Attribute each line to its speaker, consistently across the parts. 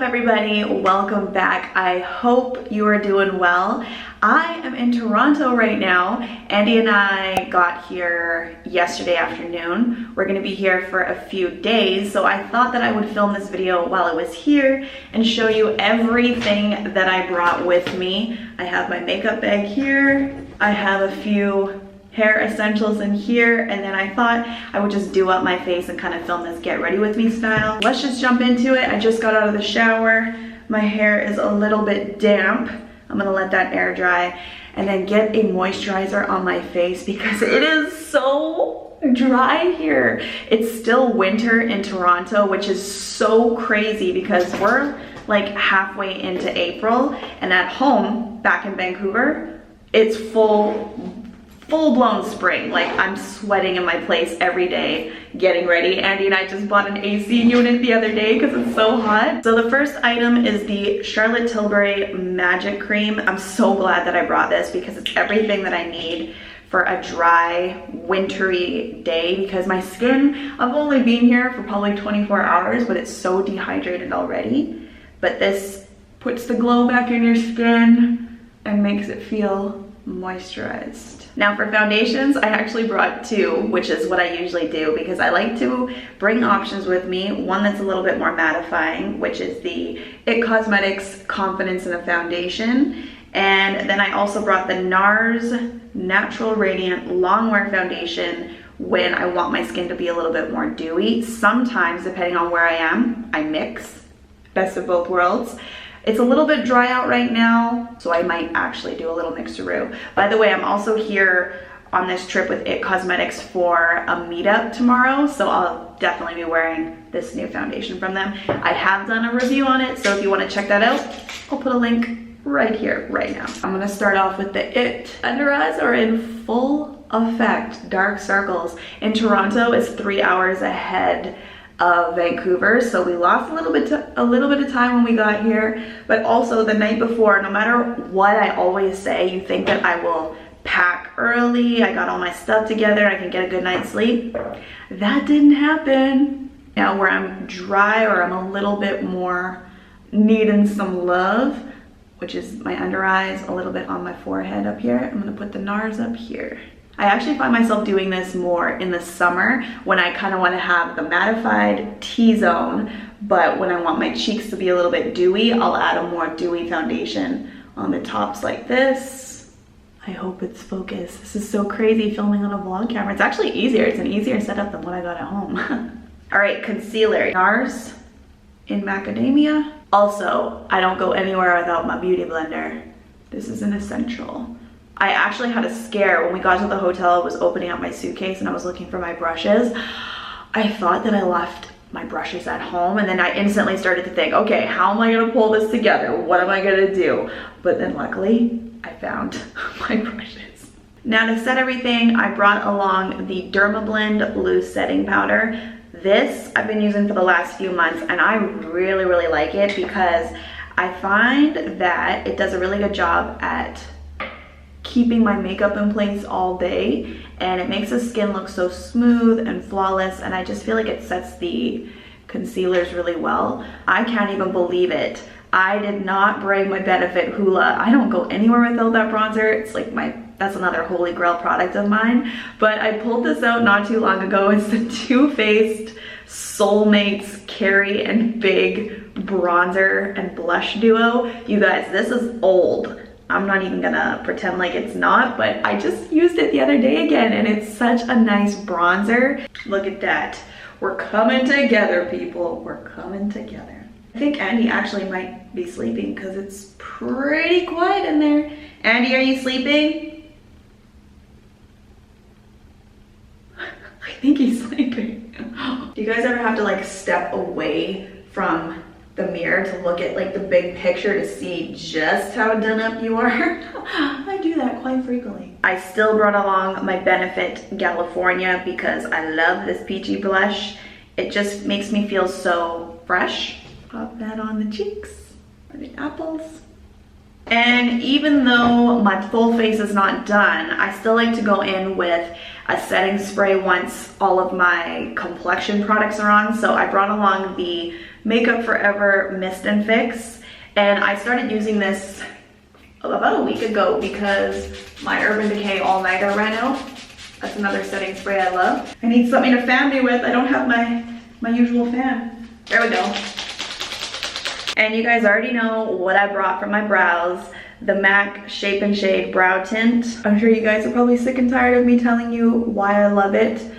Speaker 1: up, everybody? Welcome back. I hope you are doing well. I am in Toronto right now. Andy and I got here yesterday afternoon. We're gonna be here for a few days, so I thought that I would film this video while I was here and show you everything that I brought with me. I have my makeup bag here. I have a few hair essentials in here, and then I thought I would just do up my face and kind of film this get ready with me style. Let's just jump into it. I just got out of the shower. My hair is a little bit damp. I'm gonna let that air dry and then get a moisturizer on my face because it is so dry here. It's still winter in Toronto, which is so crazy because we're like halfway into April, and at home back in Vancouver, it's full-blown spring. Like, I'm sweating in my place every day getting ready. Andy and I just bought an AC unit the other day because it's so hot. So the first item is the Charlotte Tilbury Magic Cream. I'm so glad that I brought this because it's everything that I need for a dry, wintry day because my skin, I've only been here for probably 24 hours, but it's so dehydrated already. But this puts the glow back in your skin and makes it feel moisturized. Now for foundations, I actually brought two, which is what I usually do because I like to bring options with me. One that's a little bit more mattifying, which is the IT Cosmetics Confidence in a Foundation. And then I also brought the Nars Natural Radiant Longwear Foundation when I want my skin to be a little bit more dewy. Sometimes, depending on where I am, I mix. Best of both worlds. It's a little bit dry out right now, so I might actually do a little mixeroo. By the way, I'm also here on this trip with IT Cosmetics for a meetup tomorrow, so I'll definitely be wearing this new foundation from them. I have done a review on it, so if you want to check that out, I'll put a link right here, right now. I'm gonna start off with the IT. Under eyes are in full effect, dark circles. In Toronto, it's 3 hours ahead of Vancouver, so we lost a little bit of time when we got here, but also the night before, no matter what I always say, you think that I will pack early, I got all my stuff together, I can get a good night's sleep. That didn't happen. Now where I'm dry or I'm a little bit more needing some love, which is my under eyes, a little bit on my forehead up here, I'm gonna put the Nars up here. I actually find myself doing this more in the summer when I kind of want to have the mattified T-zone, but when I want my cheeks to be a little bit dewy, I'll add a more dewy foundation on the tops like this. I hope it's focused. This is so crazy filming on a vlog camera. It's actually easier. It's an easier setup than what I got at home. All right, concealer. Nars in Macadamia. Also, I don't go anywhere without my beauty blender. This is an essential. I actually had a scare when we got to the hotel. I was opening up my suitcase and I was looking for my brushes. I thought that I left my brushes at home, and then I instantly started to think, okay, how am I gonna pull this together? What am I gonna do? But then luckily, I found my brushes. Now to set everything, I brought along the Dermablend Loose Setting Powder. This I've been using for the last few months, and I really, really like it because I find that it does a really good job at keeping my makeup in place all day, and it makes the skin look so smooth and flawless, and I just feel like it sets the concealers really well. I can't even believe it. I did not bring my Benefit Hoola. I don't go anywhere without that bronzer. It's like that's another holy grail product of mine, but I pulled this out not too long ago. It's the Too Faced Soulmates Carry and Big Bronzer and Blush Duo. You guys, this is old. I'm not even gonna pretend like it's not, but I just used it the other day again, and it's such a nice bronzer. Look at that. We're coming together, people. We're coming together. I think Andy actually might be sleeping because it's pretty quiet in there. Andy, are you sleeping? I think he's sleeping. Do you guys ever have to like step away from the mirror to look at like the big picture to see just how done up you are? I do that quite frequently. I still brought along my Benefit Galifornia because I love this peachy blush. It just makes me feel so fresh. Pop that on the cheeks or the apples. And even though my full face is not done, I still like to go in with a setting spray once all of my complexion products are on. So I brought along the Makeup Forever Mist and Fix. And I started using this about a week ago because my Urban Decay All Nighter ran out. That's another setting spray I love. I need something to fan me with. I don't have my usual fan. There we go. And you guys already know what I brought for my brows. The MAC Shape and Shade Brow Tint. I'm sure you guys are probably sick and tired of me telling you why I love it.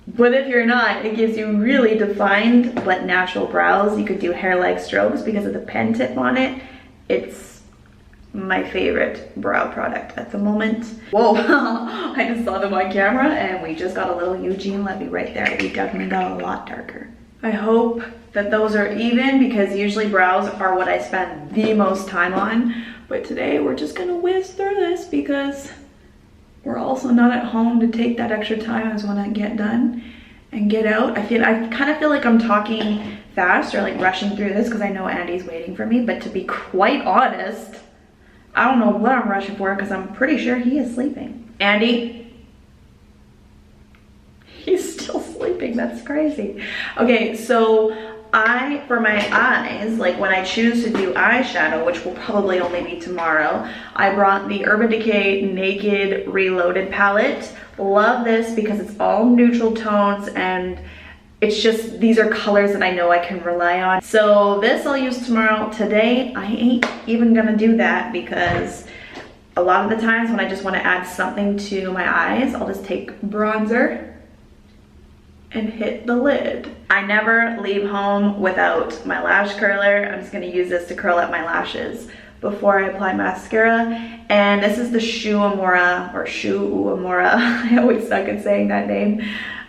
Speaker 1: But if you're not, it gives you really defined but natural brows. You could do hair-like strokes because of the pen tip on it. It's my favorite brow product at the moment. Whoa, I just saw them on camera and we just got a little Eugene Levy right there. We definitely got a lot darker. I hope that those are even because usually brows are what I spend the most time on. But today we're just gonna whiz through this because we're also not at home to take that extra time. I just wanna get done and get out. I kind of feel like I'm talking fast or like rushing through this because I know Andy's waiting for me, but to be quite honest, I don't know what I'm rushing for because I'm pretty sure he is sleeping. Andy? He's still sleeping, that's crazy. Okay, so for my eyes, like when I choose to do eyeshadow, which will probably only be tomorrow, I brought the Urban Decay Naked Reloaded palette. Love this because it's all neutral tones and it's just, these are colors that I know I can rely on. So this I'll use tomorrow. Today, I ain't even gonna do that because a lot of the times when I just wanna add something to my eyes, I'll just take bronzer and hit the lid. I never leave home without my lash curler. I'm just gonna use this to curl up my lashes before I apply mascara. And this is the Eumura, or Eumura, I always suck at saying that name,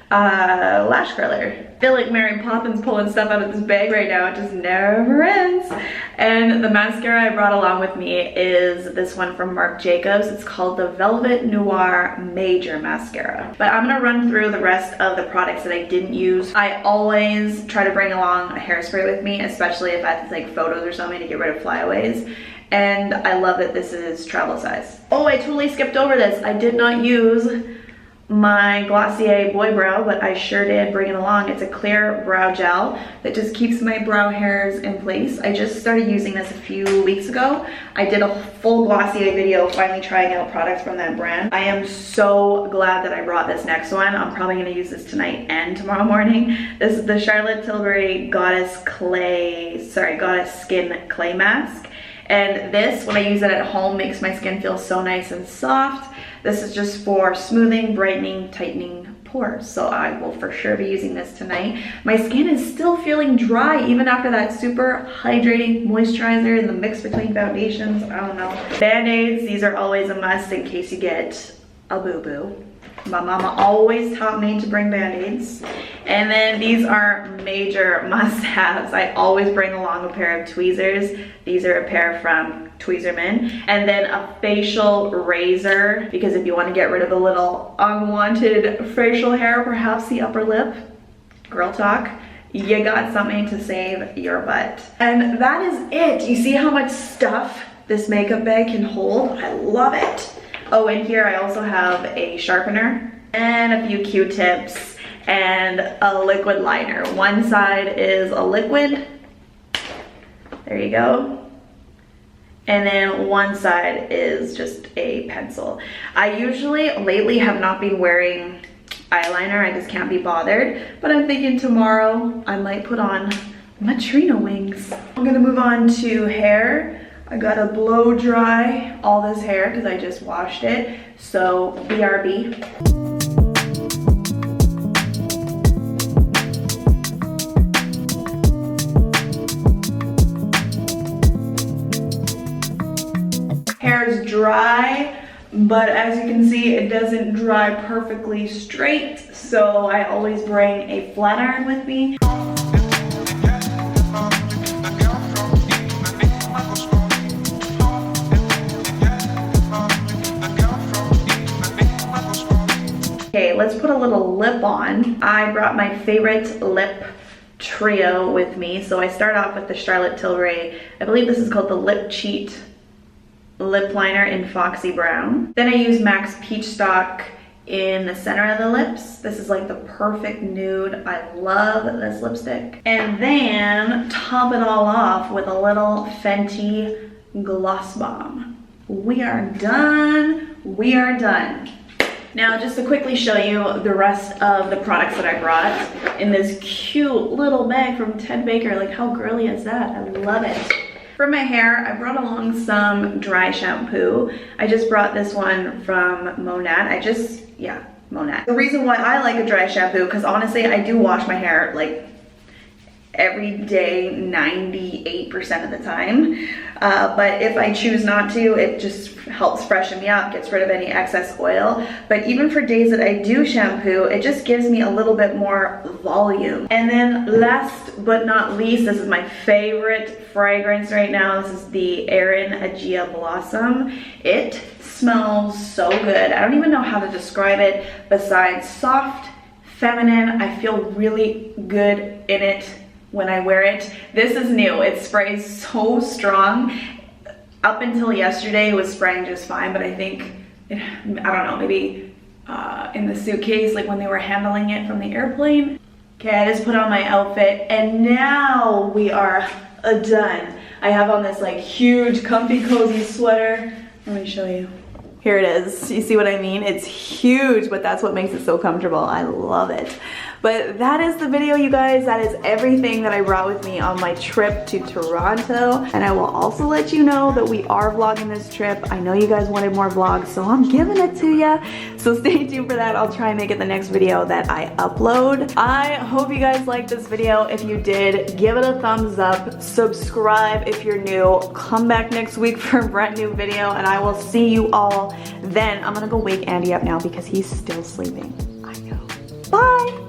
Speaker 1: lash curler. I feel like Mary Poppins pulling stuff out of this bag right now. It just never ends. And the mascara I brought along with me is this one from Marc Jacobs. It's called the Velvet Noir Major Mascara. But I'm gonna run through the rest of the products that I didn't use. I always try to bring along a hairspray with me, especially if I have to take photos or something to get rid of flyaways. And I love that this is travel size. Oh, I totally skipped over this. I did not use my Glossier Boy Brow, but I sure did bring it along. It's a clear brow gel that just keeps my brow hairs in place. I just started using this a few weeks ago. I did a full Glossier video finally trying out products from that brand. I am so glad that I brought this next one. I'm probably gonna use this tonight and tomorrow morning. This is the Charlotte Tilbury Goddess Skin Clay Mask. And this, when I use it at home, makes my skin feel so nice and soft. This is just for smoothing, brightening, tightening pores. So I will for sure be using this tonight. My skin is still feeling dry even after that super hydrating moisturizer and the mix between foundations. I don't know. Band-Aids, these are always a must in case you get a boo-boo. My mama always taught me to bring Band-Aids. And then these are major must-haves. I always bring along a pair of tweezers. These are a pair from Tweezerman. And then a facial razor, because if you want to get rid of a little unwanted facial hair, perhaps the upper lip, girl talk, you got something to save your butt. And that is it. You see how much stuff this makeup bag can hold? I love it. Oh, and here I also have a sharpener and a few Q-tips and a liquid liner. One side is a liquid, there you go. And then one side is just a pencil. I usually, lately, have not been wearing eyeliner. I just can't be bothered. But I'm thinking tomorrow I might put on my Trina wings. I'm gonna move on to hair. I gotta blow dry all this hair because I just washed it. So BRB. Hair is dry, but as you can see, it doesn't dry perfectly straight. So I always bring a flat iron with me. Okay, let's put a little lip on. I brought my favorite lip trio with me. So I start off with the Charlotte Tilbury, I believe this is called the Lip Cheat lip liner in Foxy Brown. Then I use MAC's Peachstock in the center of the lips. This is like the perfect nude. I love this lipstick. And then top it all off with a little Fenty Glossbomb. We are done. We are done. Now, just to quickly show you the rest of the products that I brought in this cute little bag from Ted Baker. Like, how girly is that? I love it. For my hair, I brought along some dry shampoo. I just brought this one from Monat. Monat. The reason why I like a dry shampoo, because honestly, I do wash my hair like every day, 98% of the time. But if I choose not to, it just helps freshen me up, gets rid of any excess oil. But even for days that I do shampoo, it just gives me a little bit more volume. And then last but not least, this is my favorite fragrance right now. This is the Erin Aegea Blossom. It smells so good. I don't even know how to describe it besides soft, feminine. I feel really good in it when I wear it. This is new. It sprays so strong. Up until yesterday, it was spraying just fine, but I think, I don't know, maybe in the suitcase, like when they were handling it from the airplane. Okay, I just put on my outfit, and now we are done. I have on this like huge, comfy, cozy sweater. Let me show you. Here it is. You see what I mean? It's huge, but that's what makes it so comfortable. I love it. But that is the video, you guys. That is everything that I brought with me on my trip to Toronto. And I will also let you know that we are vlogging this trip. I know you guys wanted more vlogs, so I'm giving it to you. So stay tuned for that. I'll try and make it the next video that I upload. I hope you guys liked this video. If you did, give it a thumbs up. Subscribe if you're new. Come back next week for a brand new video, and I will see you all then. I'm gonna go wake Andy up now because he's still sleeping. I know. Bye.